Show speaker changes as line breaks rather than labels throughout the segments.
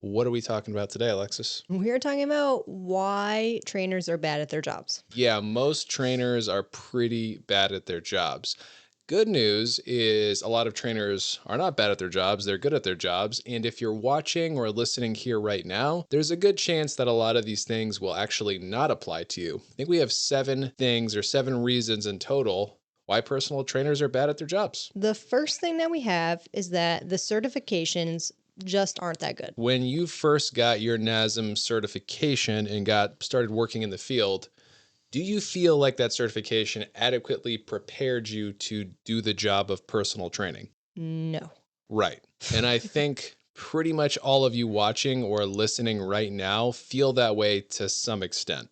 What are we talking about today, Alexis?
We are talking about why trainers are bad at their jobs.
Yeah, most trainers are pretty bad at their jobs. Good news is a lot of trainers are not bad at their jobs, they're good at their jobs. And if you're watching or listening here right now, there's a good chance that a lot of these things will actually not apply to you. I think we have 7 things or 7 reasons in total why personal trainers are bad at their jobs.
The first thing that we have is that the certifications just aren't that good.
When you first got your NASM certification and got started working in the field, do you feel like that certification adequately prepared you to do the job of personal training?
No.
Right. And I think pretty much all of you watching or listening right now feel that way to some extent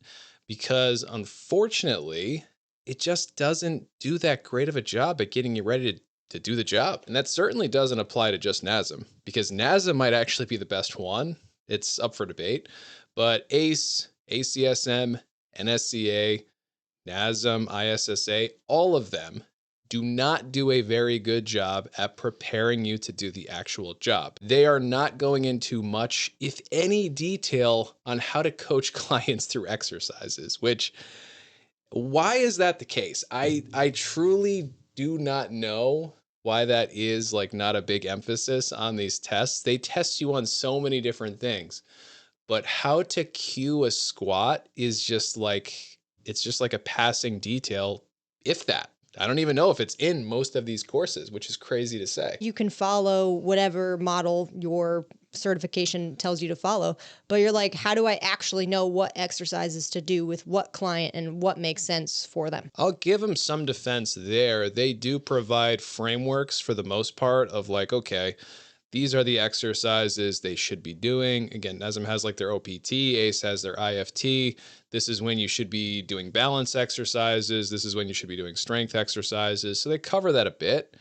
because unfortunately, it just doesn't do that great of a job at getting you ready to do the job. And that certainly doesn't apply to just NASM because NASM might actually be the best one. It's up for debate. But ACE, ACSM, NSCA, NASM, ISSA, all of them do not do a very good job at preparing you to do the actual job. They are not going into much, if any, detail on how to coach clients through exercises, which why is that the case? I truly do not know why that is like not a big emphasis on these tests. They test you on so many different things, but how to cue a squat is just like it's just like a passing detail, if that. I don't even know if it's in most of these courses, which is crazy to say.
You can follow whatever model your certification tells you to follow, but you're like, how do I actually know what exercises to do with what client and what makes sense for them?
I'll give them some defense there. They do provide frameworks for the most part of like, okay, these are the exercises they should be doing. Again, NASM has like their OPT, ACE has their IFT. This is when you should be doing balance exercises. This is when you should be doing strength exercises. So they cover that a bit.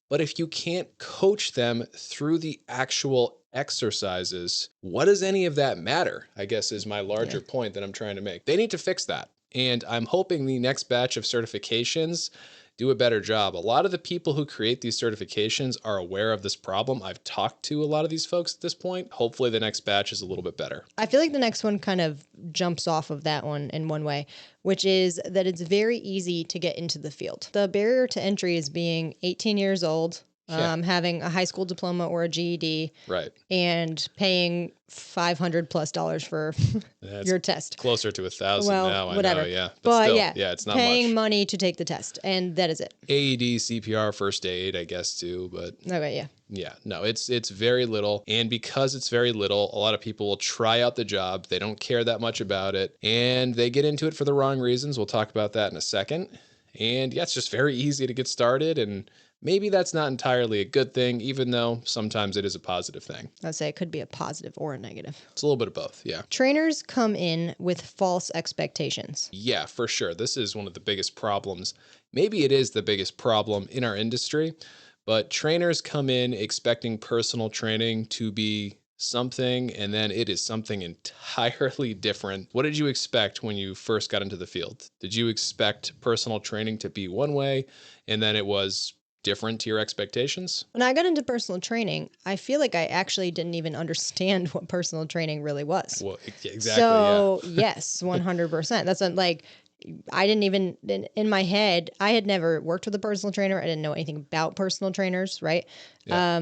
But if you can't coach them through the actual exercises, what does any of that matter? I guess is my
Yeah.
larger point that I'm trying to make. They need to fix that. And I'm hoping the next batch of certifications do a better job. A lot of the people who create these certifications are aware of this problem. I've talked to a lot of these folks at this point. Hopefully, the next batch is a little bit better.
I feel like the next one kind of jumps off of that one in one way, which is that it's very easy to get into the field. The barrier to entry is being 18 years old,
Yeah,
having a high school diploma or a GED,
right.
and paying $500+ for
That's
your test.
closer to 1,000
Well,
now, I know,
whatever.
yeah. But
But
still,
yeah,
yeah, it's not
paying
much.
money to take the test, and that is it.
AED, CPR, first aid, I guess too, but
Okay, yeah.
yeah, no, it's very little. And because it's very little, a lot of people will try out the job. They don't care that much about it, and they get into it for the wrong reasons. We'll talk about that in a second. And yeah, it's just very easy to get started, and maybe that's not entirely a good thing, even though sometimes it is a positive thing.
I'd say it could be a positive or a negative.
It's a little bit of both, yeah.
Trainers come in with false expectations.
Yeah, for sure. This is one of the biggest problems. Maybe it is the biggest problem in our industry, but trainers come in expecting personal training to be something, and then it is something entirely different. What did you expect when you first got into the field? Did you expect personal training to be one way, and then it was different to your expectations?
When I got into personal training, I feel like I actually didn't even understand what personal training really was.
Well, exactly, yeah.
So, yes, 100%. That's like, I didn't even, in my head, I had never worked with a personal trainer. I didn't know anything about personal trainers, right?
Yeah.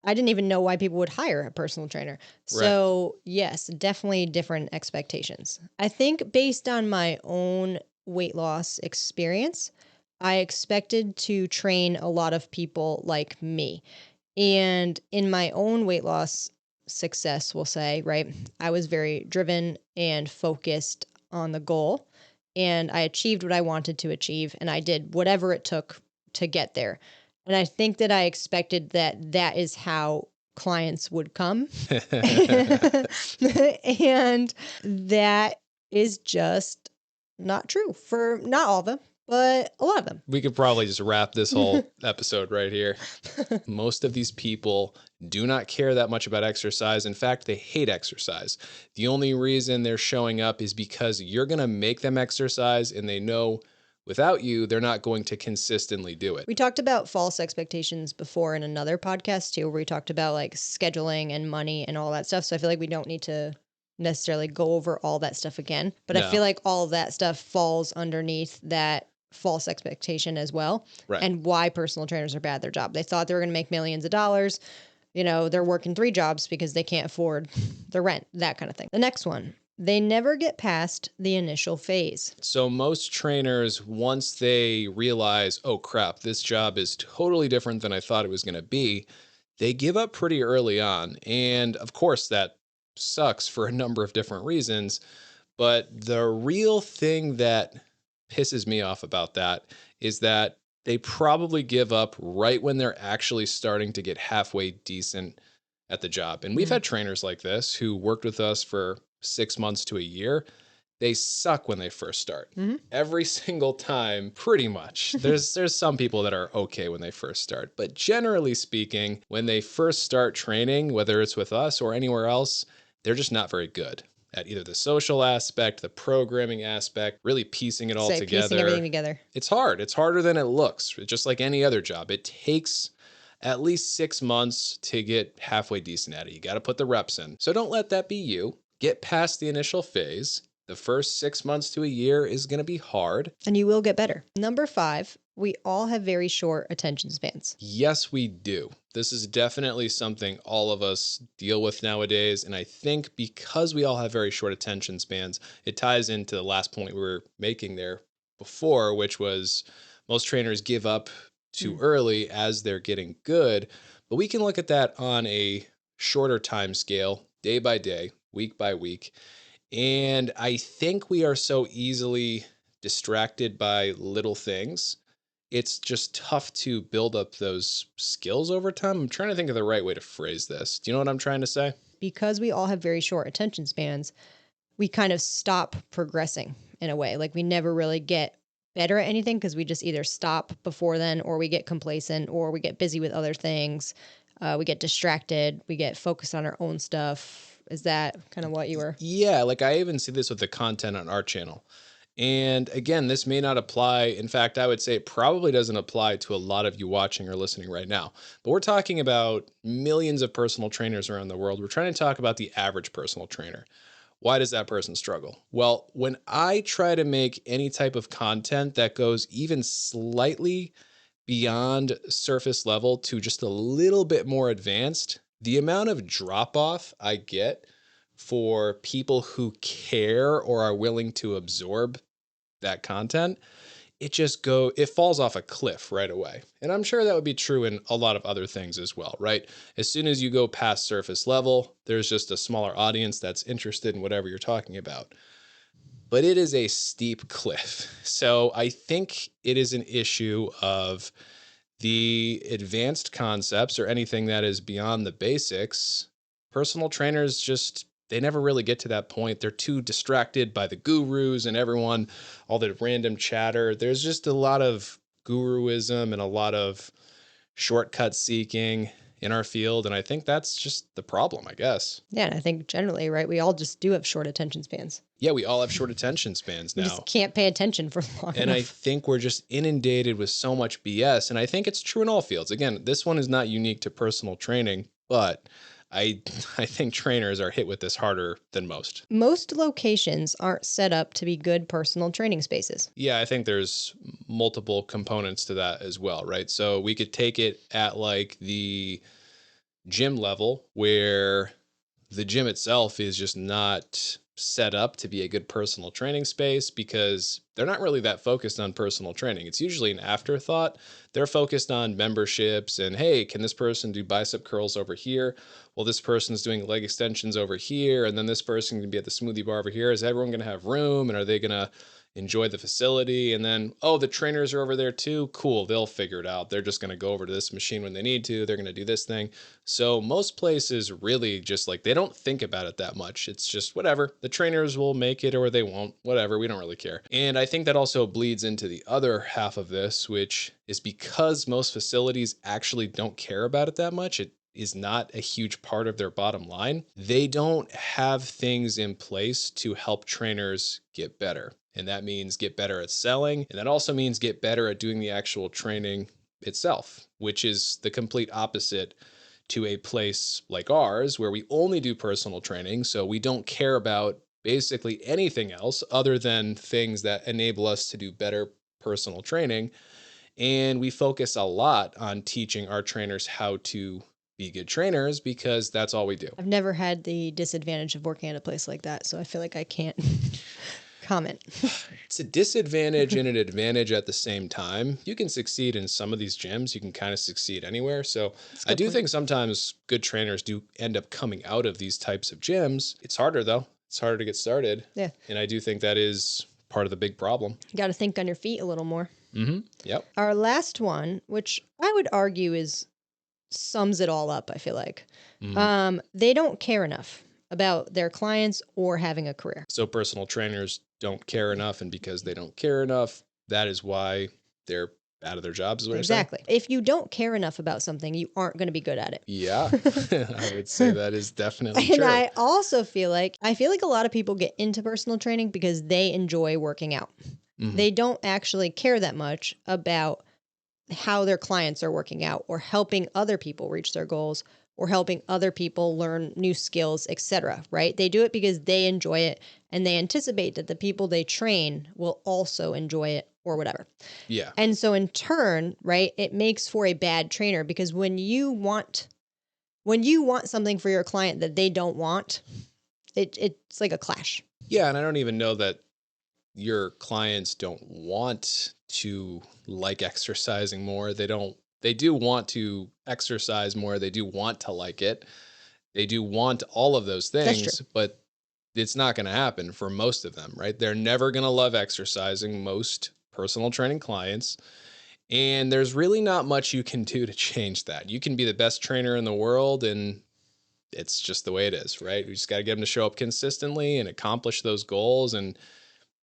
I didn't even know why people would hire a personal trainer.
Right.
So, yes, definitely different expectations. I think based on my own weight loss experience, I expected to train a lot of people like me. And in my own weight loss success, we'll say, right, I was very driven and focused on the goal. And I achieved what I wanted to achieve. And I did whatever it took to get there. And I think that I expected that that is how clients would come. And that is just not true for not all of them, but a lot of them.
We could probably just wrap this whole episode right here. Most of these people do not care that much about exercise. In fact, they hate exercise. The only reason they're showing up is because you're going to make them exercise and they know Without you, they're not going to consistently do it.
We talked about false expectations before in another podcast too, where we talked about like scheduling and money and all that stuff. So I feel like we don't need to necessarily go over all that stuff again. But I feel
No.
like all of that stuff falls underneath that false expectation as well.
Right.
And why personal trainers are bad at their job. They thought they were going to make millions of dollars. You know, they're working 3 jobs because they can't afford the rent, that kind of thing. The next one, they never get past the initial phase.
So most trainers, once they realize, oh crap, this job is totally different than I thought it was going to be, they give up pretty early on. And of course, that sucks for a number of different reasons. But the real thing that pisses me off about that is that they probably give up right when they're actually starting to get halfway decent at the job. And we've had trainers like this who worked with us for 6 months to a year. They suck when they first start. Every single time, pretty much. There's some people that are okay when they first start, but generally speaking, when they first start training, whether it's with us or anywhere else, they're just not very good at either the social aspect, the programming aspect, really piecing it all together.
Piecing everything together.
It's hard. It's harder than it looks, just like any other job. It takes at least 6 months to get halfway decent at it. You got to put the reps in. So don't let that be you. Get past the initial phase. The first 6 months to a year is going to be hard.
And you will get better. Number 5, we all have very short attention spans.
Yes, we do. This is definitely something all of us deal with nowadays. And I think because we all have very short attention spans, it ties into the last point we were making there before, which was most trainers give up too early as they're getting good. But we can look at that on a shorter time scale, day by day, week by week. And I think we are so easily distracted by little things. It's just tough to build up those skills over time. I'm trying to think of the right way to phrase this. Do you know what I'm trying to say?
Because we all have very short attention spans, we kind of stop progressing in a way. Like we never really get better at anything because we just either stop before then, or we get complacent, or we get busy with other things. We get distracted. We get focused on our own stuff. Is that kind of what you were?
Yeah, like I even see this with the content on our channel. And again, this may not apply. In fact, I would say it probably doesn't apply to a lot of you watching or listening right now. But we're talking about millions of personal trainers around the world. We're trying to talk about the average personal trainer. Why does that person struggle? Well, when I try to make any type of content that goes even slightly beyond surface level to just a little bit more advanced, the amount of drop off I get for people who care or are willing to absorb that content, it falls off a cliff right away. And I'm sure that would be true in a lot of other things as well, right? As soon as you go past surface level, there's just a smaller audience that's interested in whatever you're talking about. But it is a steep cliff. So I think it is an issue of the advanced concepts or anything that is beyond the basics. Personal trainers they never really get to that point. They're too distracted by the gurus and everyone, all the random chatter. There's just a lot of guruism and a lot of shortcut seeking in our field. And I think that's just the problem, I guess.
Yeah, and I think generally, right, we all just do have short attention spans.
Yeah, we all have short attention spans now.
We just can't pay attention for long
And I
enough.
think we're just inundated with so much BS. And I think it's true in all fields. Again, this one is not unique to personal training, but I think trainers are hit with this harder than most.
Most locations aren't set up to be good personal training spaces.
Yeah, I think there's multiple components to that as well, right? So we could take it at like the gym level where the gym itself is just not set up to be a good personal training space because they're not really that focused on personal training. It's usually an afterthought. They're focused on memberships and, hey, can this person do bicep curls over here? Well, this person's doing leg extensions over here. And then this person can be at the smoothie bar over here. Is everyone going to have room? And are they going to enjoy the facility? And then, oh, the trainers are over there too. Cool. They'll figure it out. They're just going to go over to this machine when they need to. They're going to do this thing. So most places really just like, they don't think about it that much. It's just whatever. The trainers will make it or they won't, whatever. We don't really care. And I think that also bleeds into the other half of this, which is because most facilities actually don't care about it that much. It is not a huge part of their bottom line. They don't have things in place to help trainers get better. And that means get better at selling. And that also means get better at doing the actual training itself, which is the complete opposite to a place like ours, where we only do personal training. So we don't care about basically anything else other than things that enable us to do better personal training. And we focus a lot on teaching our trainers how to be good trainers because that's all we do.
I've never had the disadvantage of working at a place like that, so I feel like I can't comment.
It's a disadvantage and an advantage at the same time. You can succeed in some of these gyms, you can kind of succeed anywhere. So I do think sometimes good trainers do end up coming out of these types of gyms. It's harder though. It's harder to get started.
Yeah.
And I do think that is part of the big problem.
You got to think on your feet a little more.
Yep.
Our last one, which I would argue is sums it all up, I feel like. They don't care enough about their clients or having a career.
So personal trainers don't care enough, and because they don't care enough, that is why they're out of their jobs, is what you're saying?
Exactly. If you don't care enough about something, you aren't going to be good at it.
Yeah, I would say that is definitely
And
true.
I also feel like a lot of people get into personal training because they enjoy working out. They don't actually care that much about how their clients are working out or helping other people reach their goals or helping other people learn new skills, etc., right? They do it because they enjoy it and they anticipate that the people they train will also enjoy it or whatever.
Yeah.
And so in turn, right, it makes for a bad trainer because when you want something for your client that they don't want, it's like a clash.
Yeah, and I don't even know that your clients don't want to like exercising more. They do want to exercise more. They do want to like it. They do want all of those things, but it's not going to happen for most of them, right? They're never going to love exercising, most personal training clients. And there's really not much you can do to change that. You can be the best trainer in the world, and it's just the way it is, right? We just got to get them to show up consistently and accomplish those goals. And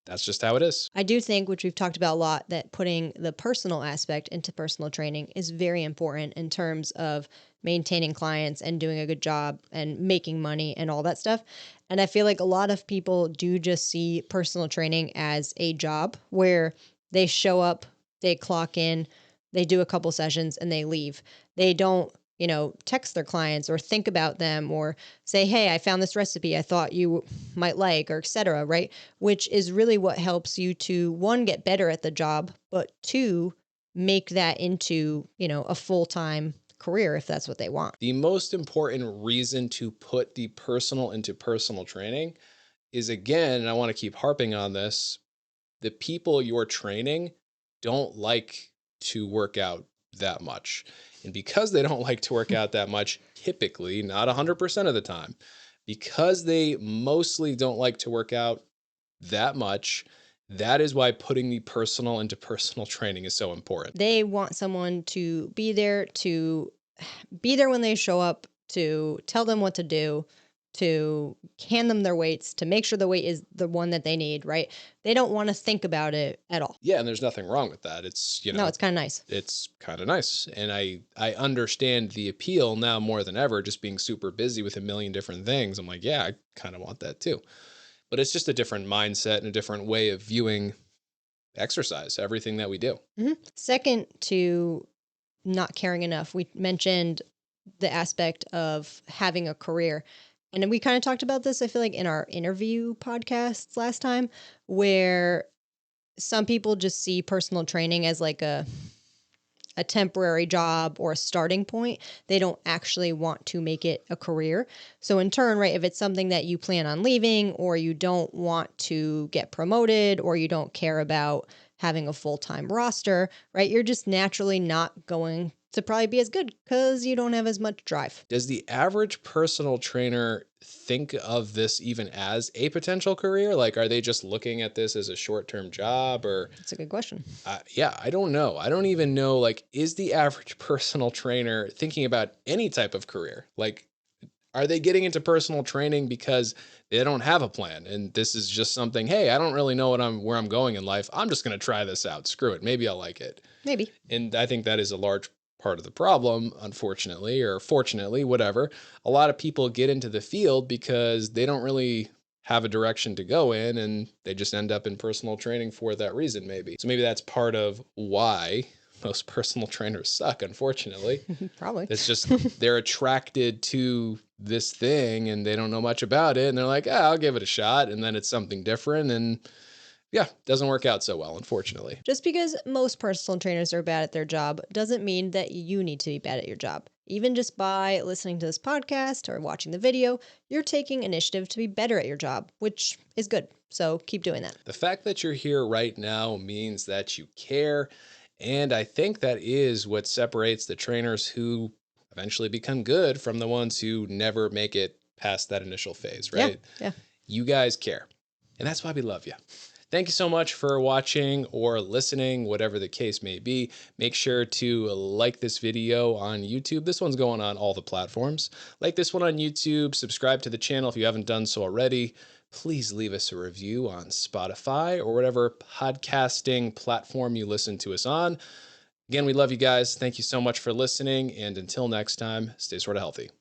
that's just how it is.
I do think, which we've talked about a lot, that putting the personal aspect into personal training is very important in terms of maintaining clients and doing a good job and making money and all that stuff. And I feel like a lot of people do just see personal training as a job where they show up, they clock in, they do a couple sessions and they leave. They don't text their clients or think about them or say, hey, I found this recipe I thought you might like, or et cetera, right? Which is really what helps you to, one, get better at the job, but two, make that into, a full-time career if that's what they want.
The most important reason to put the personal into personal training is, again, and I want to keep harping on this, the people you're training don't like to work out that much. And because they don't like to work out that much, typically, not 100% of the time, because they mostly don't like to work out that much, that is why putting the personal into personal training is so important.
They want someone to be there when they show up, to tell them what to do, to hand them their weights, to make sure the weight is the one that they need, right? They don't want to think about it at all.
Yeah, and there's nothing wrong with that. It's,
no, it's kind of nice.
It's kind of nice. And I understand the appeal now more than ever, just being super busy with a million different things. I'm like, yeah, I kind of want that too. But it's just a different mindset and a different way of viewing exercise, everything that we do.
Second to not caring enough, we mentioned the aspect of having a career. And we kind of talked about this, I feel like, in our interview podcasts last time, where some people just see personal training as like a temporary job or a starting point. They don't actually want to make it a career. So in turn, right, if it's something that you plan on leaving or you don't want to get promoted or you don't care about having a full-time roster, right, you're just naturally not going to probably be as good because you don't have as much drive.
Does the average personal trainer think of this even as a potential career? Like, are they just looking at this as a short-term job, or?
That's a good question.
Yeah, I don't know. I don't even know, like, is the average personal trainer thinking about any type of career? Like, are they getting into personal training because they don't have a plan and this is just something, hey, I don't really know where I'm going in life. I'm just going to try this out. Screw it. Maybe I'll like it.
Maybe.
And I think that is a large part of the problem, unfortunately, or fortunately, whatever. A lot of people get into the field because they don't really have a direction to go in and they just end up in personal training for that reason, maybe. So maybe that's part of why most personal trainers suck, unfortunately.
Probably.
It's just they're attracted to this thing and they don't know much about it. And they're like, ah, I'll give it a shot. And then it's something different. And yeah, doesn't work out so well, unfortunately.
Just because most personal trainers are bad at their job doesn't mean that you need to be bad at your job. Even just by listening to this podcast or watching the video, you're taking initiative to be better at your job, which is good. So keep doing that.
The fact that you're here right now means that you care. And I think that is what separates the trainers who eventually become good from the ones who never make it past that initial phase, right?
Yeah.
You guys care. And that's why we love you. Thank you so much for watching or listening, whatever the case may be. Make sure to like this video on YouTube. This one's going on all the platforms. Like this one on YouTube, subscribe to the channel if you haven't done so already. Please leave us a review on Spotify or whatever podcasting platform you listen to us on. Again, we love you guys. Thank you so much for listening. And until next time, stay sort of healthy.